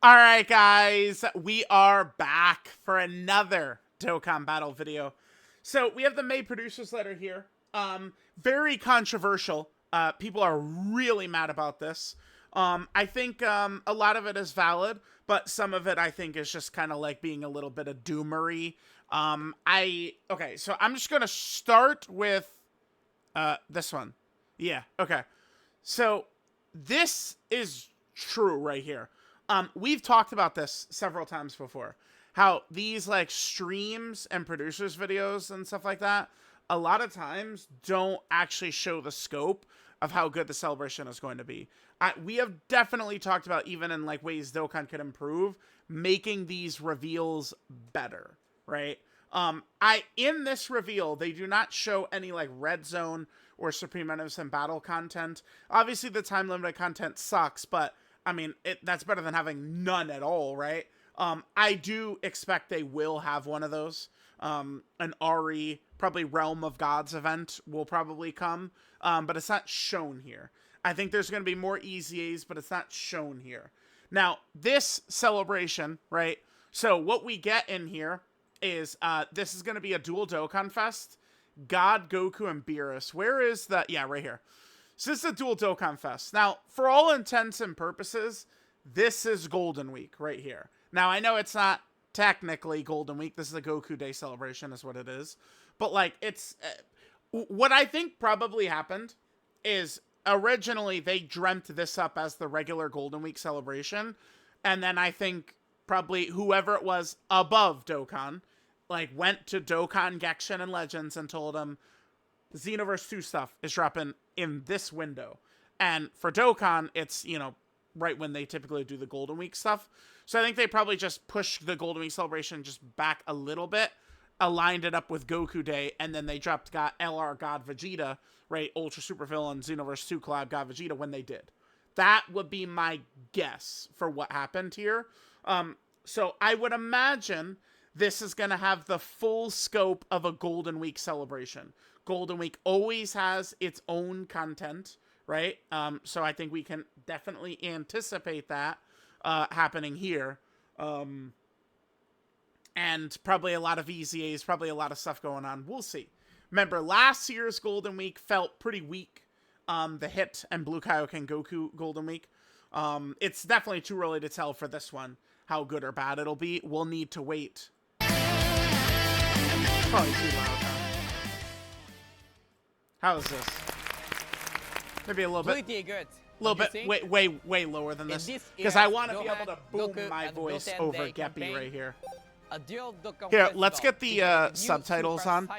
All right, guys, we are back for another Dokkan battle video. So we have the May producers letter here. Very controversial. People are really mad about this. I think a lot of it is valid, but some of it I think is just kind of like being a little bit of doomery. Okay, so I'm just gonna start with this one. Yeah, okay. So this is true right here. We've talked about this several times before. How these like streams and producers videos and stuff like that, a lot of times don't actually show the scope of how good the celebration is going to be. We have definitely talked about, even in like ways Dokkan could improve, making these reveals better, right? In this reveal, they do not show any like red zone or Supreme Innocent battle content. Obviously, the time limited content sucks, but I mean, that's better than having none at all, right? I do expect they will have one of those. An Ari, probably Realm of Gods event will probably come, but it's not shown here. I think there's going to be more EZAs, but it's not shown here. Now, this celebration, right? So what we get in here is this is going to be a dual Dokkan Fest. God, Goku, and Beerus. Where is that? Yeah, right here. So this is a dual Dokkan Fest. Now, for all intents and purposes, this is Golden Week right here. Now, I know it's not technically Golden Week. This is a Goku Day celebration is what it is. But, like, it's... what I think probably happened is originally they dreamt this up as the regular Golden Week celebration. And then I think probably whoever it was above Dokkan, like, went to Dokkan, Genshin, and Legends and told them Xenoverse 2 stuff is dropping in this window. And for Dokkan, it's, you know, right when they typically do the Golden Week stuff. So I think they probably just pushed the Golden Week celebration just back a little bit, aligned it up with Goku Day, and then they dropped LR God Vegeta, right? Ultra Super Villain, Xenoverse 2 collab God Vegeta when they did. That would be my guess for what happened here. So I would imagine this is going to have the full scope of a Golden Week celebration. Golden Week always has its own content, right? So I think we can definitely anticipate that happening here. And probably a lot of EZAs, probably a lot of stuff going on. We'll see. Remember, last year's Golden Week felt pretty weak. The Hit and Blue Kaioken Goku Golden Week. It's definitely too early to tell for this one how good or bad it'll be. We'll need to wait. Probably too loud, huh? How is this? Maybe a little bit. Pretty good. A little bit, way lower than this. Because I want to be able to boom my voice over Geppy right here. Here, let's get the subtitles on.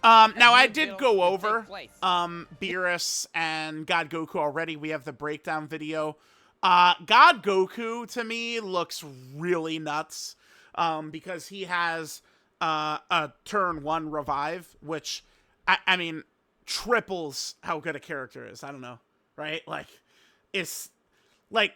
Now, I did go over Beerus and God Goku already. We have the breakdown video. God Goku, to me, looks really nuts because he has a turn 1 revive, which, I mean, triples how good a character is. I don't know, right? Like, it's like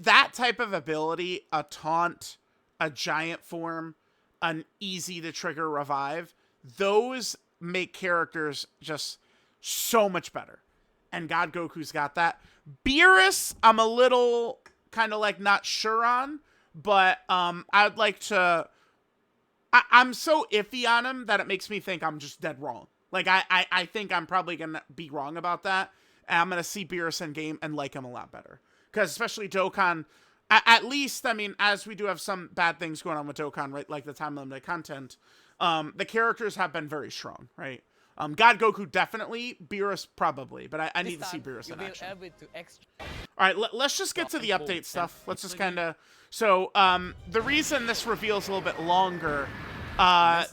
that type of ability, a taunt, a giant form, an easy to trigger revive, those make characters just so much better. And God Goku's got that. Beerus, I'm a little kind of like not sure on, but I'd like to... I'm so iffy on him that it makes me think I'm just dead wrong. Like, I think I'm probably going to be wrong about that. And I'm going to see Beerus in game and like him a lot better. Because especially Dokkan, at least, I mean, as we do have some bad things going on with Dokkan, right? Like the time limited content, the characters have been very strong, right? God Goku definitely, Beerus probably, but I need to see Beerus in action. Alright, let's just get to the update stuff. Let's just kind of... So, the reason this reveal's a little bit longer,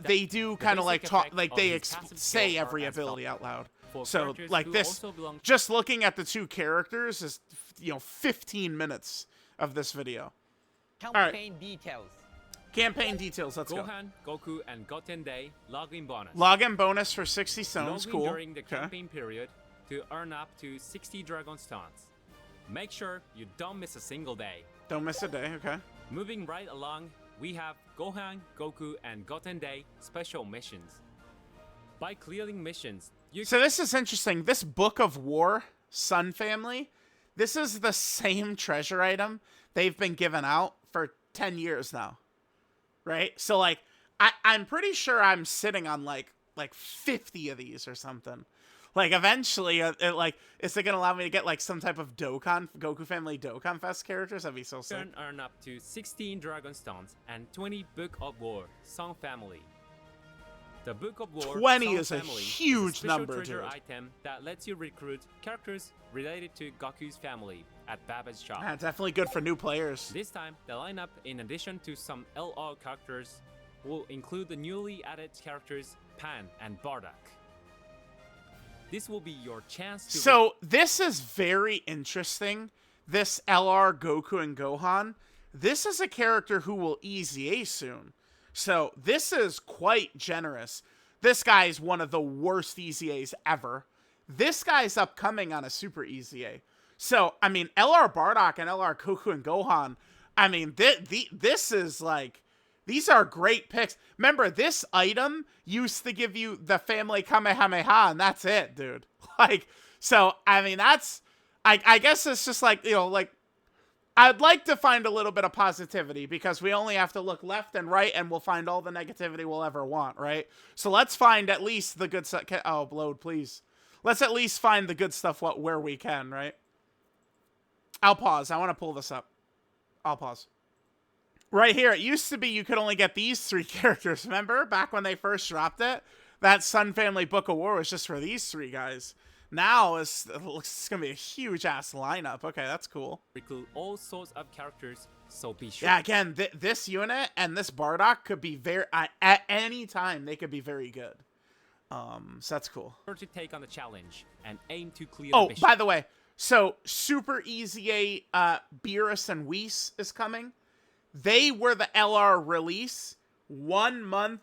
they do kind of like talk, like they say every ability out loud. So, like this, just looking at the two characters is, you know, 15 minutes of this video. Campaign details. Campaign details, let's Gohan, Goku, and Goten Day login bonus. Login bonus for 60 stones, cool. During the campaign period to earn up to 60 Dragon Stones. Make sure you don't miss a single day. Don't miss a day, okay. Moving right along, we have Gohan, Goku, and Goten Day special missions. By clearing missions, So this is interesting. This Book of War, Sun Family, this is the same treasure item they've been giving out for 10 years now. Right? So like I'm pretty sure I'm sitting on like 50 of these or something. Like eventually is it gonna allow me to get like some type of Goku family Dokkan Fest characters? That'd be so sick. You can earn up to 16 Dragon Stones and 20 Book of War Song Family. The Book of War 20 Song is a Family huge is a special number, treasure dude. item that lets you recruit characters related to Goku's family at Baba's shop. Yeah, definitely good for new players. This time, the lineup, in addition to some LR characters, will include the newly added characters Pan and Bardock. This will be your chance to... So this is very interesting. This LR Goku and Gohan. This is a character who will EZA soon. So this is quite generous. This guy is one of the worst EZAs ever. This guy's upcoming on a super EZA. So, I mean, LR Bardock and LR Goku and Gohan, I mean, this is like... These are great picks. Remember, this item used to give you the family Kamehameha, and that's it, dude. Like, so, I mean, that's... I guess it's just like, you know, like... I'd like to find a little bit of positivity, because we only have to look left and right, and we'll find all the negativity we'll ever want, right? So let's find at least the good stuff... Oh, load, please. Let's at least find the good stuff where we can, right? I'll pause. I want to pull this up. I'll pause. Right here, it used to be you could only get these 3 characters. Remember? Back when they first dropped it? That Sun Family Book of War was just for these 3 guys. Now, it looks going to be a huge-ass lineup. Okay, that's cool. Recruit all sorts of characters, so be sure... Yeah, again, this unit and this Bardock could be very... at any time, they could be very good. So that's cool. ...to take on the challenge and aim to clear Oh, the mission. by the way, so Super EZA Beerus and Whis is coming. They were the LR release 1 month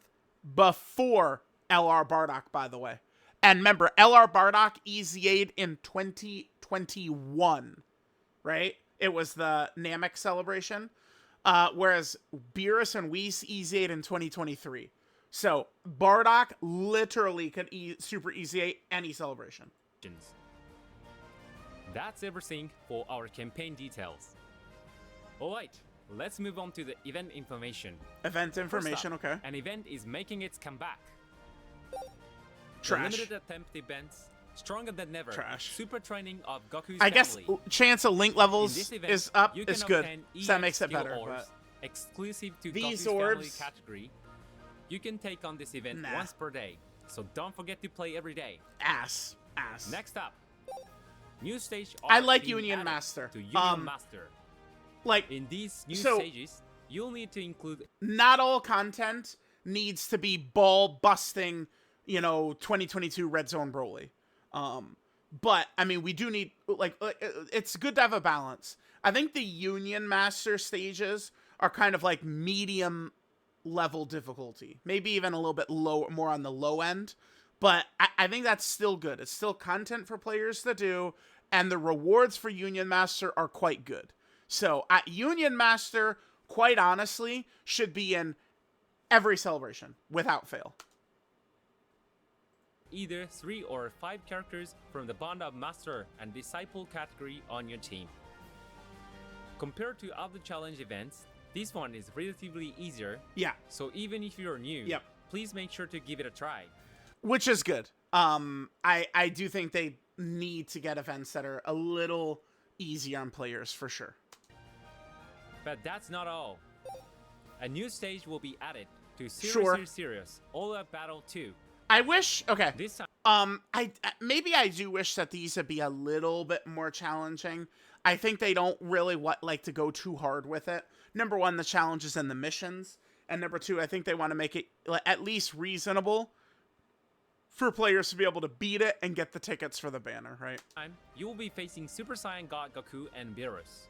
before LR Bardock, by the way. And remember, LR Bardock EZA'd in 2021, right? It was the Namek celebration. Whereas Beerus and Whis EZA'd in 2023. So Bardock literally could Super EZA any celebration. That's everything for our campaign details. Alright, let's move on to the event information. Event information, First up, okay. An event is making its comeback. Trash. The limited attempt events, Stronger Than Never. Trash. Super training of Goku's I guess family. chance of link In levels this event, is up. you can It's good. obtain So that EX makes it skill better. orbs, But exclusive to these Goku's family orbs- category. You can take on this event Nah. once per day, so don't forget to play every day. ass. Next up, new stage. I are like being Union added Master. To Union Master. Like, In these new so- stages, you'll need to include not all content needs to be ball busting, 2022 Red Zone Broly. But I mean, we do need it's good to have a balance. I think the Union Master stages are kind of like medium level difficulty, maybe even a little bit low, more on the low end. But I think that's still good. It's still content for players to do, and the rewards for Union Master are quite good. So Union Master, quite honestly, should be in every celebration without fail. either 3 or 5 characters from the Bond of Master and Disciple category on your team. Compared to other challenge events, this one is relatively easier, Yeah, so even if you're new, Yep. please make sure to give it a try. which is good. I do think they need to get events that are a little easier on players for sure. But that's not all. A new stage will be added to Sure. Serious All Out Battle 2. I wish. Okay. This time, I do wish that these would be a little bit more challenging. I think they don't really like to go too hard with it. Number one, the challenges and the missions, and number two, I think they want to make it at least reasonable for players to be able to beat it and get the tickets for the banner, right? you will be facing Super Saiyan God Goku and Beerus.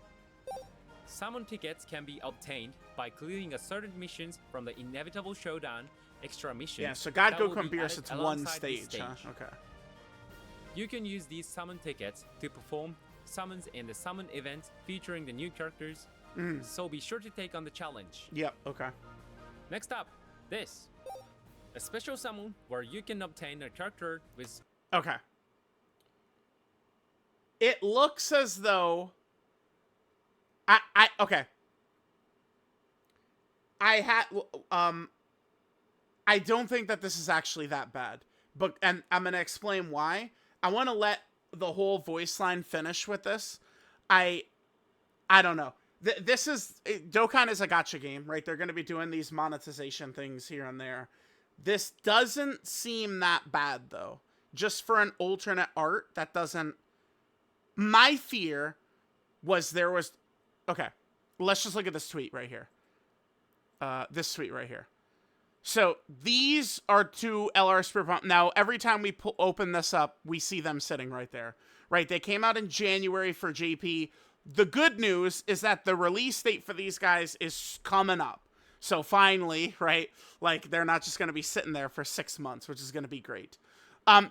Summon tickets can be obtained by clearing a certain missions from the Inevitable Showdown extra missions. Yeah, so God that will Goku and be Beerus, added it's one alongside this stage, huh? Okay. You can use these summon tickets to perform summons in the summon event featuring the new characters, so be sure to take on the challenge. Yep, okay. Next up, this. A special summon where you can obtain a character with... Okay. It looks as though okay. I don't think that this is actually that bad. But and I'm going to explain why. I want to let the whole voice line finish with this. I don't know. This is Dokkan is a gacha game, right? They're going to be doing these monetization things here and there. This doesn't seem that bad though. Just for an alternate art, that doesn't. My fear was okay. Let's just look at this tweet right here. This tweet right here. So these are two LR Spirit Bomb. Now, every time we open this up, we see them sitting right there. Right? They came out in January for JP. The good news is that the release date for these guys is coming up. So finally, right? Like, they're not just going to be sitting there for 6 months, which is going to be great.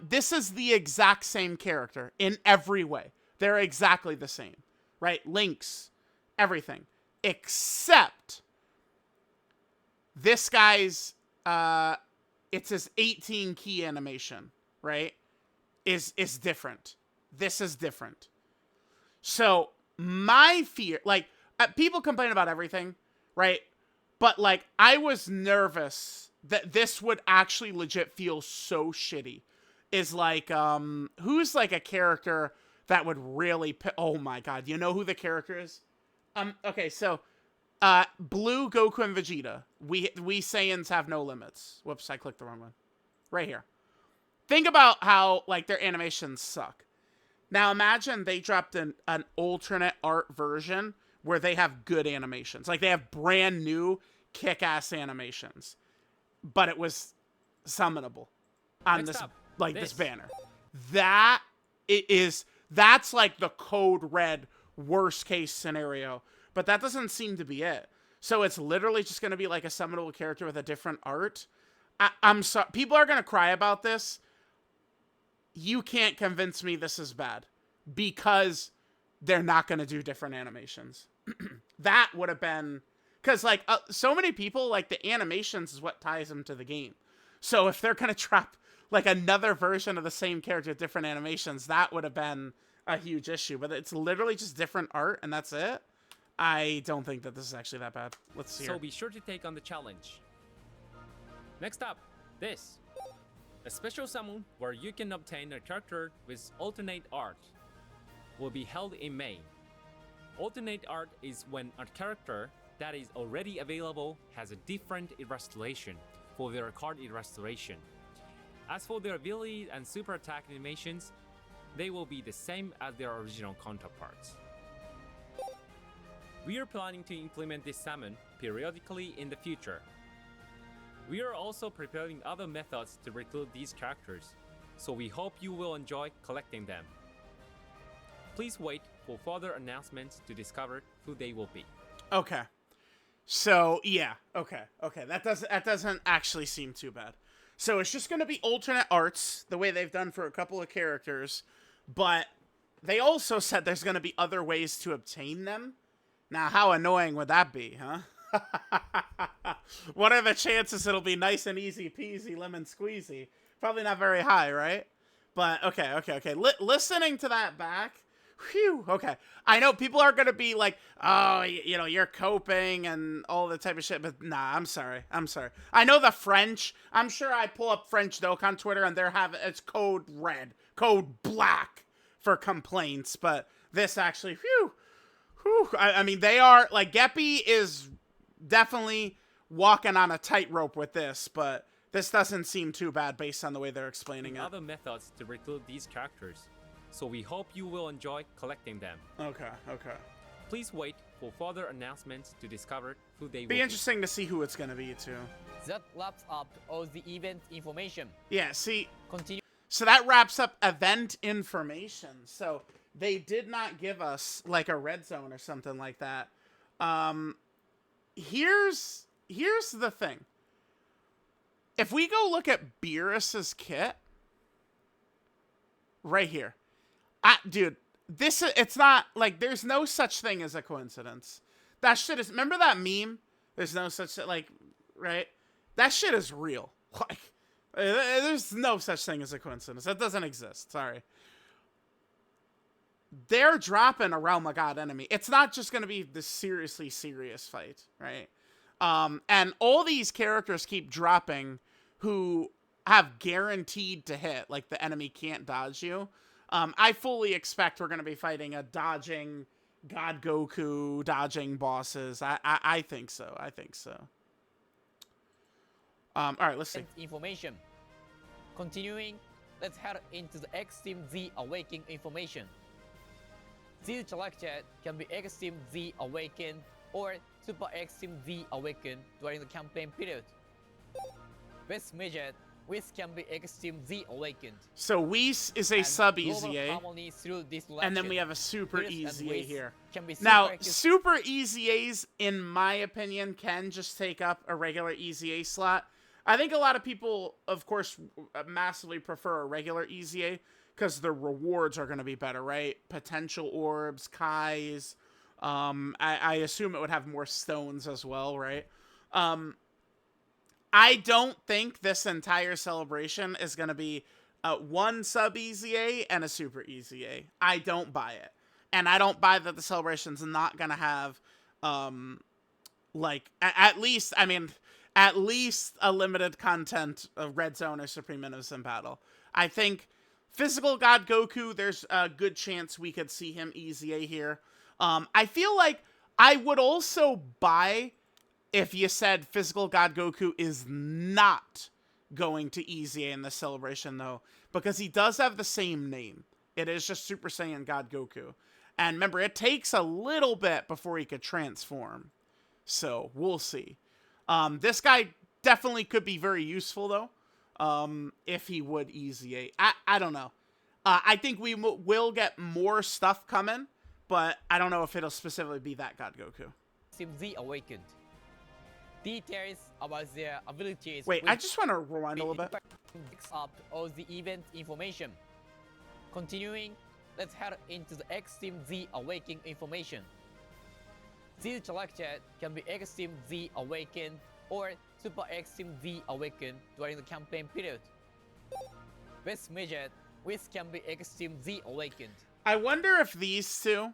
This is the exact same character in every way. They're exactly the same. Right? Links. Everything. Except this guy's it's his 18 key animation, right? Is different. This is different. So my fear, like, people complain about everything, right? But like, I was nervous that this would actually legit feel so shitty. Is like, who's like a character that would really, oh my god, you know who the character is? Okay, so Blue, Goku, and Vegeta. We Saiyans have no limits. Whoops, I clicked the wrong one. Right here. Think about how, like, their animations suck. Now imagine they dropped an alternate art version where they have good animations. Like, they have brand new kick-ass animations. But it was summonable on this, like, this banner. That's like the code red worst case scenario. But that doesn't seem to be it. So it's literally just going to be like a summonable character with a different art. I'm sorry. People are going to cry about this. You can't convince me this is bad. Because they're not going to do different animations. That would have been... Because, like, so many people, like, the animations is what ties them to the game. So if they're going to drop, like, another version of the same character with different animations, that would have been a huge issue. But it's literally just different art, and that's it. I don't think that this is actually that bad. Let's see. So be sure to take on the challenge. Next up, this. A special summon where you can obtain a character with alternate art will be held in May. Alternate art is when a character that is already available has a different illustration for their card illustration. As for their abilities and super attack animations, they will be the same as their original counterparts. We are planning to implement this summon periodically in the future. We are also preparing other methods to recruit these characters, so we hope you will enjoy collecting them. Please wait for further announcements to discover who they will be. Okay. So, yeah. Okay. That doesn't actually seem too bad. So it's just going to be alternate arts, the way they've done for a couple of characters, but they also said there's going to be other ways to obtain them. Now, how annoying would that be, huh? What are the chances it'll be nice and easy peasy lemon squeezy? Probably not very high, right? But, okay. Listening to that back, whew, okay. I know people are going to be like, oh, you know, you're coping and all the type of shit, but nah, I'm sorry. I know the French. I'm sure I pull up French Dokkan Twitter and it's code red, code black for complaints, but this actually, whew. I mean, they are, like, Geppy is definitely walking on a tightrope with this, but this doesn't seem too bad based on the way they're explaining it. Other methods to recruit these characters, so we hope you will enjoy collecting them. Okay. Please wait for further announcements to discover who they will be. Be interesting to see who it's going to be, too. That wraps up all the event information. Yeah, see... Continue. So that wraps up event information. So they did not give us like a red zone or something like that. Here's the thing. If we go look at Beerus's kit right here, dude, it's not like there's no such thing as a coincidence. That shit is, remember that meme? There's no such, like, right? That shit is real. Like, there's no such thing as a coincidence. That doesn't exist. Sorry. they're dropping a Realm of God enemy. It's not just going to be the seriously serious fight, right? And all these characters keep dropping who have guaranteed to hit, like the enemy can't dodge you. I fully expect we're going to be fighting a dodging God Goku, dodging bosses. I think so. I think so. All right, let's see. Information. Continuing, let's head into the Extreme Z Awakening information. This character can be Extreme Z Awakened or Super Extreme Z Awakened during the campaign period. Best measured, Whis can be Extreme Z Awakened. So Whis is a And sub global EZA, harmony through this and then direction. we have a super Whis and EZA Whis here. can be Now, super super EZAs, in my opinion, can just take up a regular EZA slot. I think a lot of people, of course, massively prefer a regular EZA because the rewards are going to be better, right? Potential orbs, Kais. I assume it would have more stones as well, right? I don't think this entire celebration is going to be one sub EZA and a super EZA. I don't buy it. And I don't buy that the celebration's not going to have, like, at least a limited content of Red Zone or Supreme Innocent Battle. I think Physical God Goku, there's a good chance we could see him EZA here. I feel like I would also buy if you said Physical God Goku is not going to EZA in the celebration, though, because he does have the same name. It is just Super Saiyan God Goku. And remember, it takes a little bit before he could transform. So, we'll see. This guy definitely could be very useful, though, if he would EZA. I don't know. I think we will get more stuff coming, but I don't know if it'll specifically be that God Goku. Extreme Z Awakened. Details about their abilities. Wait, I just want to rewind a little bit. Mix up all the event information. Continuing, let's head into the Extreme Z Awakening information. This character can be Extreme Z Awakened or Super Extreme Z Awakened during the campaign period. Best measured, Whis can be Extreme Z Awakened. I wonder if these two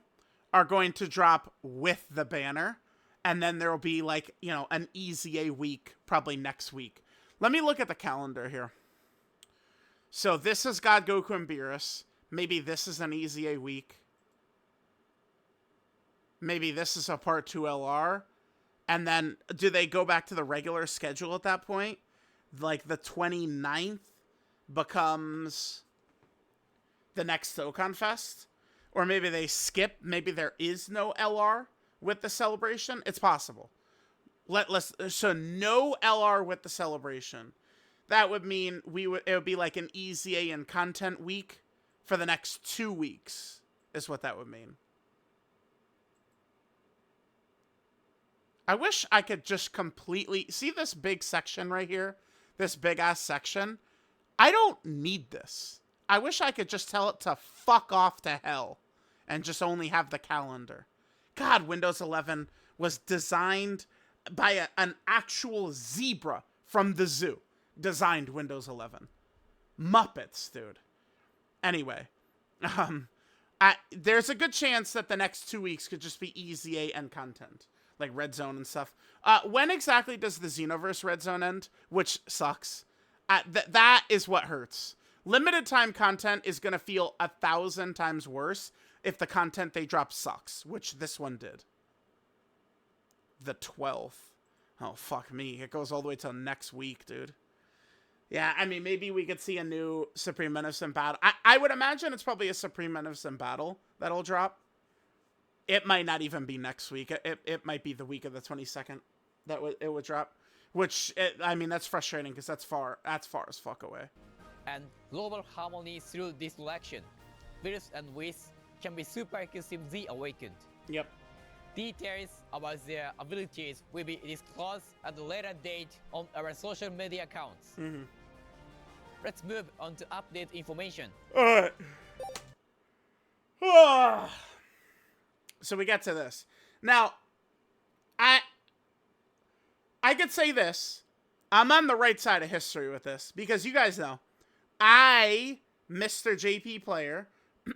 are going to drop with the banner, and then there will be, like, you know, an EZA week probably next week. Let me look at the calendar here. So this is God Goku and Beerus. Maybe this is an EZA week. Maybe this is a part 2 LR. And then do they go back to the regular schedule at that point? Like the 29th becomes the next Dokkan Fest? Or maybe they skip. Maybe there is no LR with the celebration. It's possible. So no LR with the celebration. That would mean it would be like an EZA and content week for the next 2 weeks, is what that would mean. I wish I could just completely see this big section right here, this big ass section. I don't need this. I wish I could just tell it to fuck off to hell and just only have the calendar. God, Windows 11 was designed by an actual zebra from the zoo. Designed Windows 11. Muppets, dude. Anyway, there's a good chance that the next 2 weeks could just be EZA and content, like Red Zone and stuff. When exactly does the Xenoverse Red Zone end? Which sucks. That is what hurts. Limited time content is going to feel 1,000 times worse if the content they drop sucks, which this one did. The 12th. Oh, fuck me. It goes all the way till next week, dude. Yeah, I mean, maybe we could see a new Supreme Innocent Battle. I would imagine it's probably a Supreme Innocent Battle that'll drop. It might not even be next week. It might be the week of the 22nd that it would drop. Which, I mean, that's frustrating because that's far as fuck away. And global harmony through this direction. Beerus and Whis can be Super Extreme Z Awakened. Yep. Details about their abilities will be disclosed at a later date on our social media accounts. Mm-hmm. Let's move on to update information. Alright. So we get to this. Now, I could say this. I'm on the right side of history with this because you guys know I, Mr. JP Player,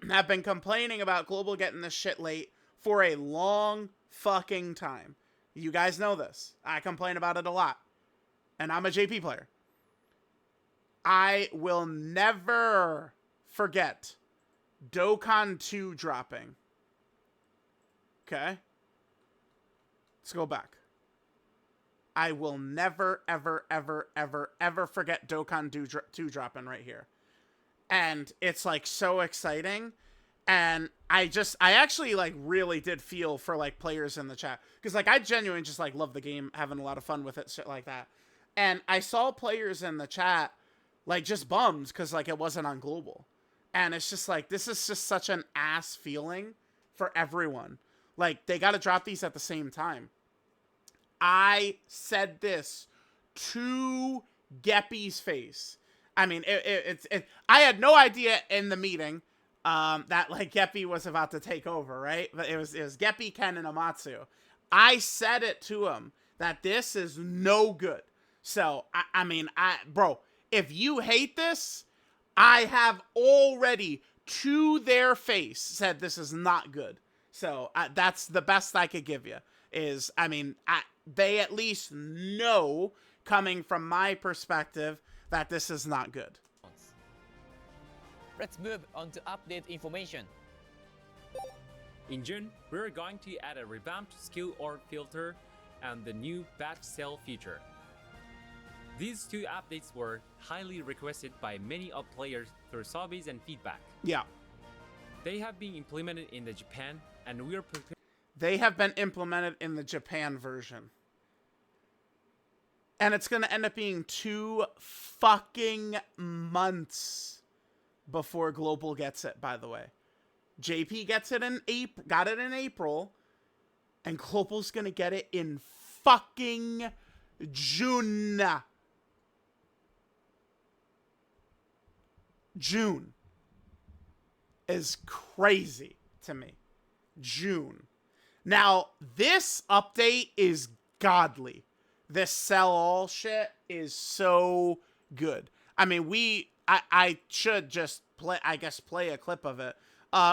have been complaining about Global getting this shit late for a long fucking time. You guys know this. I complain about it a lot. And I'm a JP player. I will never forget Dokkan 2 dropping. Okay? Let's go back. I will never, ever, ever, ever, ever forget Dokkan 2 dropping right here. And it's like so exciting. And I actually like really did feel for like players in the chat. Because like I genuinely just like love the game, having a lot of fun with it, shit like that. And I saw players in the chat like just bummed because like it wasn't on Global. And it's just like, this is just such an ass feeling for everyone. Like they got to drop these at the same time. I said this to Geppy's face. I mean, I had no idea in the meeting that like Geppy was about to take over, right? But it was Geppy, Ken, and Amatsu. I said it to him that this is no good. So I mean, bro, if you hate this, I have already to their face said this is not good. So that's the best I could give you. Is I mean, they at least know coming from my perspective that this is not good. Let's move on to update information. In June, we're going to add a revamped skill orb filter and the new batch sale feature. These two updates were highly requested by many of players through surveys and feedback. Yeah. They have been implemented in the Japan, and we're prepared. They have been implemented in the Japan version. And it's going to end up being 2 fucking months before Global gets it, by the way. JP gets it in April, got it in April, and Global's going to get it in fucking June. June is crazy to me. June. Now, this update is godly. This sell all shit is so good. I mean, I should just play a clip of it.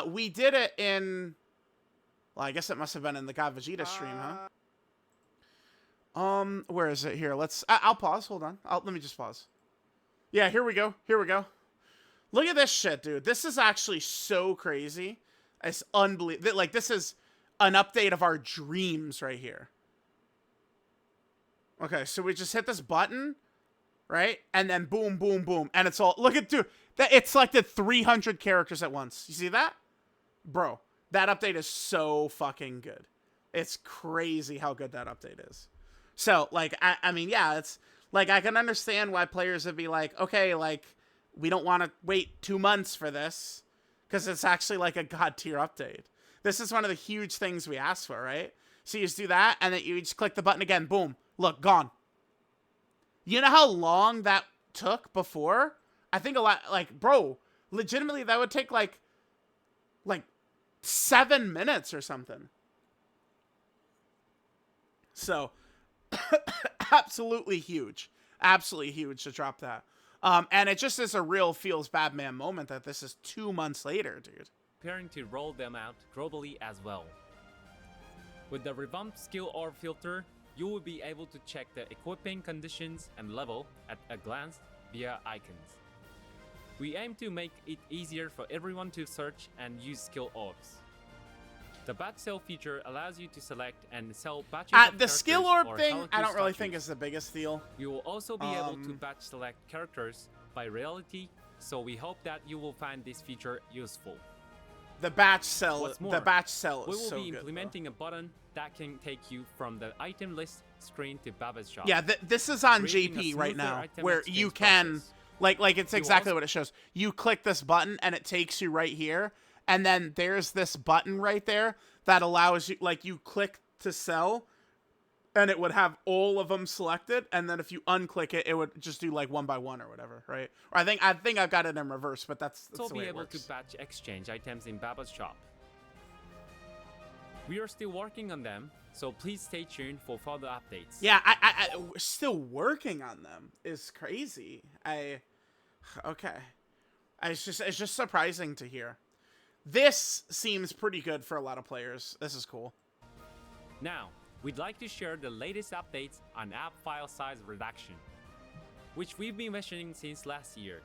We did it in, well, I guess it must have been in the God Vegeta stream, huh? Where is it here? I'll pause. Hold on. Let me just pause. Yeah, here we go. Here we go. Look at this shit, dude. This is actually so crazy. It's unbelievable. Like, this is an update of our dreams right here. Okay, so we just hit this button, right? And then boom, boom, boom. And it's all, look at, dude, it selected 300 characters at once. You see that? Bro, that update is so fucking good. It's crazy how good that update is. So, like, I mean, yeah, it's, like, I can understand why players would be like, okay, like, we don't want to wait 2 months for this, because it's actually, like, a god tier update. This is one of the huge things we asked for, right? So you just do that, and then you just click the button again, boom. Look, gone. You know how long that took before? I think a lot, like, bro, legitimately that would take like 7 minutes or something. So, absolutely huge. Absolutely huge to drop that. And it just is a real feels bad man moment that this is 2 months later, dude. Preparing to roll them out globally as well. With the revamped skill orb filter, you will be able to check the equipping conditions and level at a glance via icons. We aim to make it easier for everyone to search and use skill orbs. The batch sale feature allows you to select and sell batches of the skill characters orb or thing, Hello I don't really statues. think is the biggest deal. You will also be able to batch select characters by reality, so we hope that you will find this feature useful. The batch sell, What's more, the batch sell we is will so be good. implementing a button that can take you from the item list screen to Baba's shop. Yeah, this is on creating a JP right smoother now, item where exchange you can, process. like it's You exactly also- what it shows. You click this button and it takes you right here, and then there's this button right there that allows you, like, you click to sell, and it would have all of them selected, and then if you unclick it, it would just do like 1 by 1 or whatever, right? Or I think I've got it in reverse, but that's also the be way it able works. to batch exchange items in Baba's shop. We are still working on them, so please stay tuned for further updates. Yeah, we're still working on them. Is crazy. Okay. It's just surprising to hear. this seems pretty good for a lot of players. This is cool. Now, we'd like to share the latest updates on app file size reduction, which we've been mentioning since last year.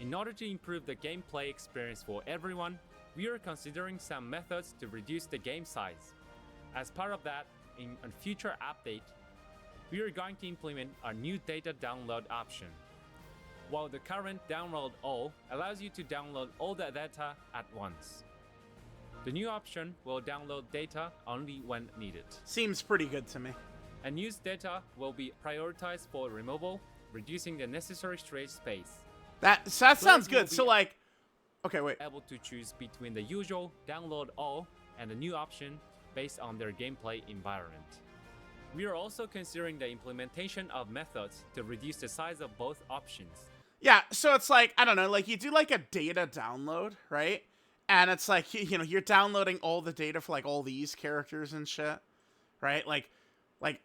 In order to improve the gameplay experience for everyone, we are considering some methods to reduce the game size. As part of that, in a future update, we are going to implement a new data download option. While the current download all allows you to download all the data at once, the new option will download data only when needed. Seems pretty good to me. And used data will be prioritized for removal, reducing the necessary storage space. That sounds good. So like, okay, wait. Able to choose between the usual download all and the new option based on their gameplay environment. We are also considering the implementation of methods to reduce the size of both options. Yeah, so it's like, I don't know, like you do like a data download, right? And it's like, you know, you're downloading all the data for like all these characters and shit, right? Like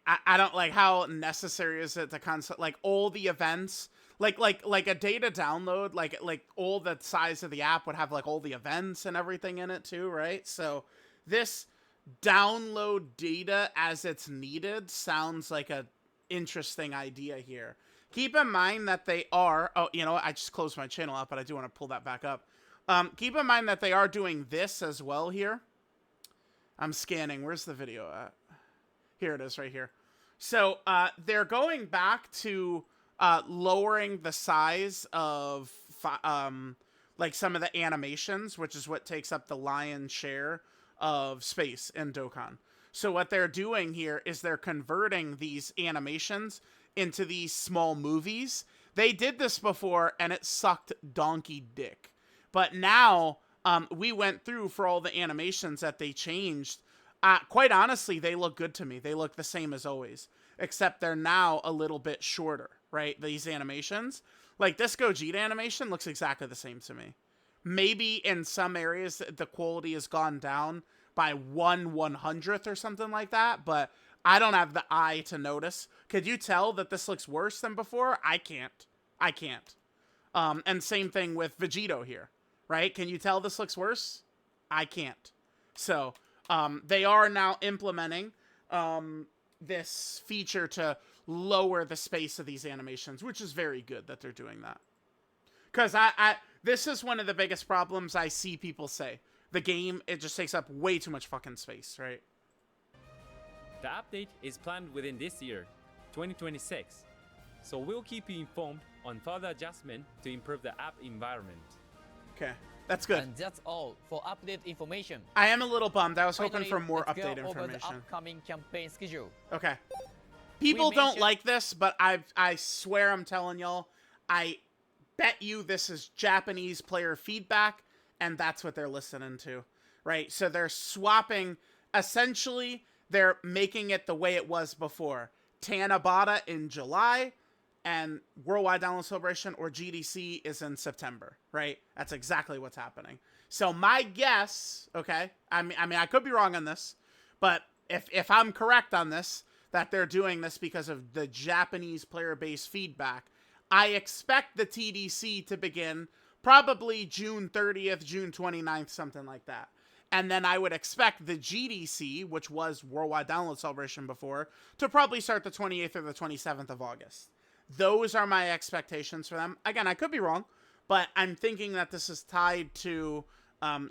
I don't like how necessary is it to concept like all the events, like a data download, like all the size of the app would have like all the events and everything in it too, right? So this download data as it's needed sounds like a interesting idea here. Keep in mind that they are, oh, you know, I just closed my channel up, but I do want to pull that back up. Keep in mind that they are doing this as well here. I'm scanning. Where's the video at? Here it is right here. So they're going back to lowering the size of like some of the animations, which is what takes up the lion's share of space in Dokkan. So what they're doing here is they're converting these animations into these small movies. They did this before and it sucked donkey dick. But now we went through for all the animations that they changed. Quite honestly, they look good to me. They look the same as always, except they're now a little bit shorter, right? These animations. Like this Gogeta animation looks exactly the same to me. Maybe in some areas the quality has gone down by 1/100th or something like that, but I don't have the eye to notice. Could you tell that this looks worse than before? I can't. And same thing with Vegito here, right? Can you tell this looks worse? I can't. So they are now implementing this feature to lower the space of these animations, which is very good that they're doing that. Because this is one of the biggest problems I see people say. The game, it just takes up way too much fucking space, right? The update is planned within this year, 2026. So we'll keep you informed on further adjustment to improve the app environment. Okay, that's good. And that's all for update information. I am a little bummed. I was hoping Finally, for more let's update go over the information. upcoming campaign schedule. Okay. People don't mentioned- like this, but I swear I'm telling y'all, I bet you this is Japanese player feedback, and that's what they're listening to, right? So they're swapping, essentially, they're making it the way it was before. Tanabata in July, and Worldwide Download Celebration, or GDC, is in September, right? That's exactly what's happening. So my guess, okay, I mean, I could be wrong on this, but if I'm correct on this, that they're doing this because of the Japanese player base feedback, I expect the TDC to begin probably June 30th, June 29th, something like that. And then I would expect the GDC, which was Worldwide Download Celebration before, to probably start the 28th or the 27th of August. Those are my expectations for them. Again, I could be wrong, but I'm thinking that this is tied to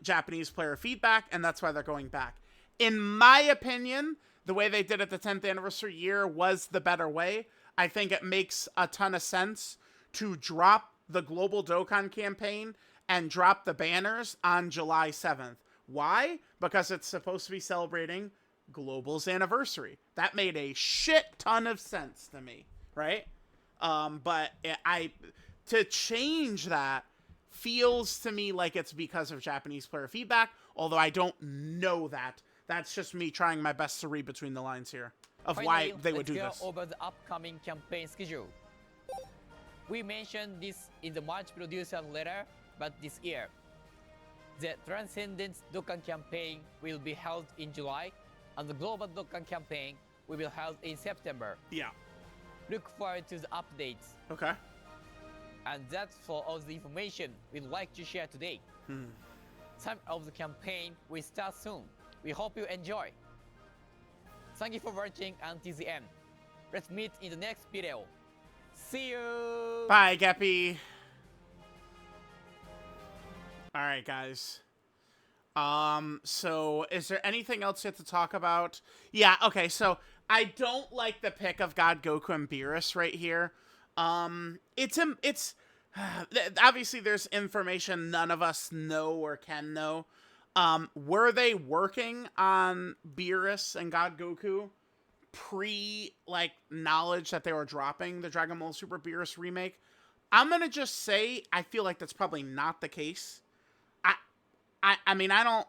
Japanese player feedback, and that's why they're going back. In my opinion, the way they did it the 10th anniversary year was the better way. I think it makes a ton of sense to drop the Global Dokkan campaign and drop the banners on July 7th. Why? Because it's supposed to be celebrating Global's anniversary. That made a shit ton of sense to me, right? But to change that feels to me like it's because of Japanese player feedback, although I don't know that. That's just me trying my best to read between the lines here of why they would do this. Let's go over the upcoming campaign schedule. We mentioned this in the March producer letter, but this year, the Transcendence Dokkan campaign will be held in July, and the Global Dokkan campaign will be held in September. Yeah. Look forward to the updates. Okay. And that's for all the information we'd like to share today. time of the campaign will start soon. We hope you enjoy. Thank you for watching until the end. Let's meet in the next video. See you! Bye, Geppy. Alright, guys. So is there anything else you have to talk about? Yeah, okay, so I don't like the pick of God Goku and Beerus right here. It's obviously there's information none of us know or can know. Were they working on Beerus and God Goku pre like knowledge that they were dropping the Dragon Ball Super Beerus remake? I'm gonna just say I feel like that's probably not the case. I mean, I don't.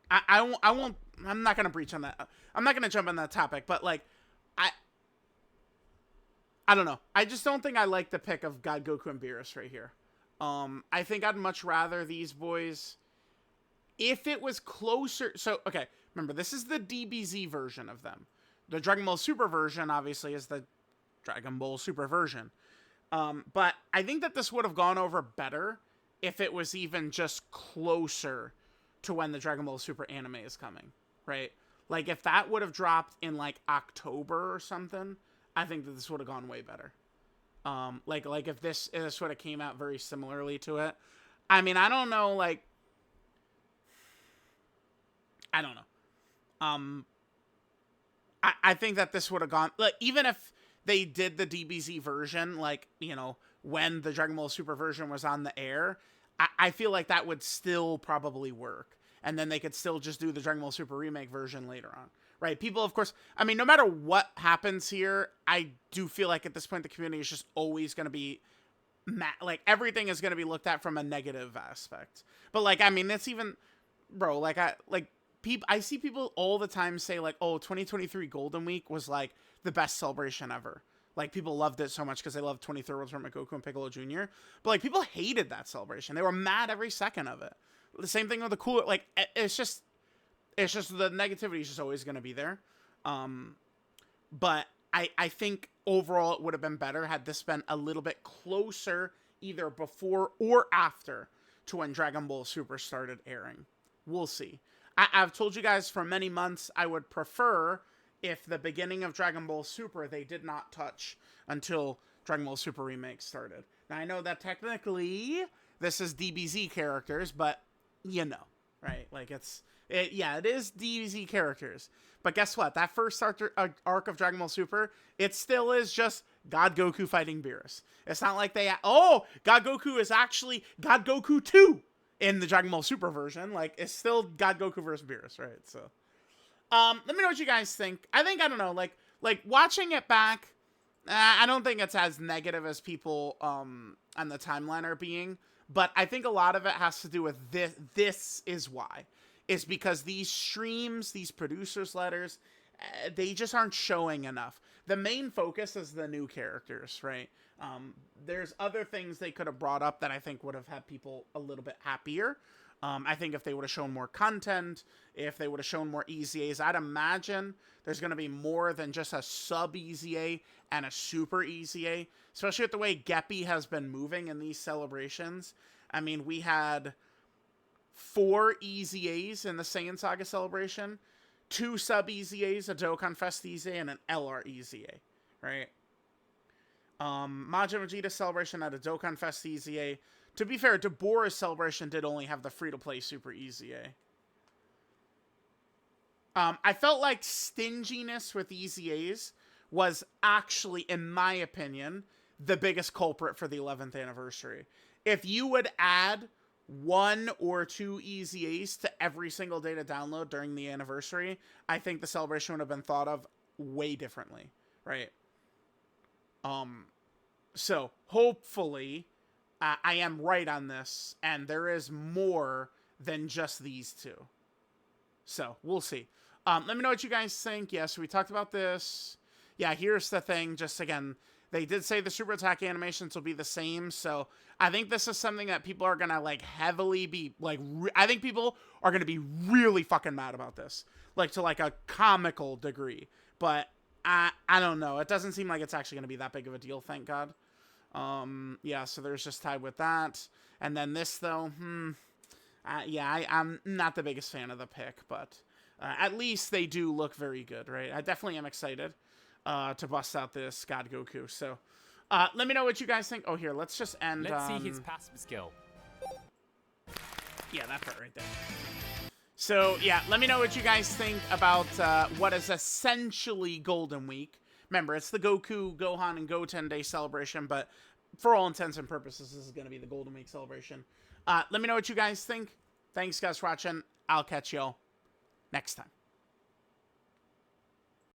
I won't. I'm not gonna breach on that. I'm not gonna jump on that topic. But like, I don't know. I just don't think I like the pick of God Goku and Beerus right here. I think I'd much rather these boys. If it was closer, so okay. Remember, this is the DBZ version of them. The Dragon Ball Super version, obviously, is the Dragon Ball Super version. But I think that this would have gone over better if it was even just closer to when the Dragon Ball Super anime is coming, right? Like, if that would have dropped in, like, October or something, I think that this would have gone way better. Like if this would have came out very similarly to it. I mean, I don't know, like... I don't know. I think that this would have gone... Like, even if they did the DBZ version, like, you know, when the Dragon Ball Super version was on the air, I feel like that would still probably work. And then they could still just do the Dragon Ball Super remake version later on. Right? People, of course... I mean, no matter what happens here, I do feel like at this point the community is just always going to be... like, everything is going to be looked at from a negative aspect. But, like, I mean, it's even... Bro, like, I see people all the time say, like, oh, 2023 Golden Week was, like, the best celebration ever. Like, people loved it so much because they loved 23rd World Tournament Goku and Piccolo Jr. But, like, people hated that celebration. They were mad every second of it. The same thing with the cooler... Like, it's just the negativity is just always going to be there. But I think overall it would have been better had this been a little bit closer either before or after to when Dragon Ball Super started airing. We'll see. I've told you guys for many months I would prefer if the beginning of Dragon Ball Super they did not touch until Dragon Ball Super Remake started. Now, I know that technically this is DBZ characters, but you know, right? Like, it is DBZ characters. But guess what? That first arc of Dragon Ball Super, it still is just God Goku fighting Beerus. It's not like God Goku is actually God Goku 2 in the Dragon Ball Super version. Like, it's still God Goku versus Beerus, right? So, let me know what you guys think. I don't know, like watching it back, I don't think it's as negative as people on the timeline are being, but I think a lot of it has to do with this. This is why. It's because these streams, these producers' letters, they just aren't showing enough. The main focus is the new characters, right? There's other things they could have brought up that I think would have had people a little bit happier. I think if they would have shown more content, if they would have shown more EZAs, I'd imagine there's going to be more than just a sub EZA and a super EZA, especially with the way Geppy has been moving in these celebrations. I mean, we had 4 EZAs in the Saiyan Saga celebration, 2 sub EZAs, a Dokkan Fest EZA, and an LR EZA, right? Majin Vegeta celebration had a Dokkan Fest EZA. To be fair, Deborah's celebration did only have the free-to-play Super EZA. I felt like stinginess with EZAs was actually, in my opinion, the biggest culprit for the 11th anniversary. If you would add 1 or 2 EZAs to every single day to download during the anniversary, I think the celebration would have been thought of way differently, right? So hopefully I am right on this, and there is more than just these 2. So we'll see. Let me know what you guys think. Yes, we talked about this. Yeah, here's the thing. Just again, they did say the Super Attack animations will be the same, so I think this is something that people are gonna like heavily be like. I think people are gonna be really fucking mad about this, like to like a comical degree. But I don't know. It doesn't seem like it's actually gonna be that big of a deal. Thank God. Yeah, so there's just tied with that. And then this, though, yeah, I'm not the biggest fan of the pick, but at least they do look very good, right? I definitely am excited to bust out this God Goku. So let me know what you guys think. Oh, here, let's just end. Let's see his passive skill. Yeah, that part right there. So, yeah, let me know what you guys think about what is essentially Golden Week. Remember, it's the Goku, Gohan, and Goten Day celebration, but for all intents and purposes, this is going to be the Golden Week celebration. Let me know what you guys think. Thanks, guys, for watching. I'll catch y'all next time.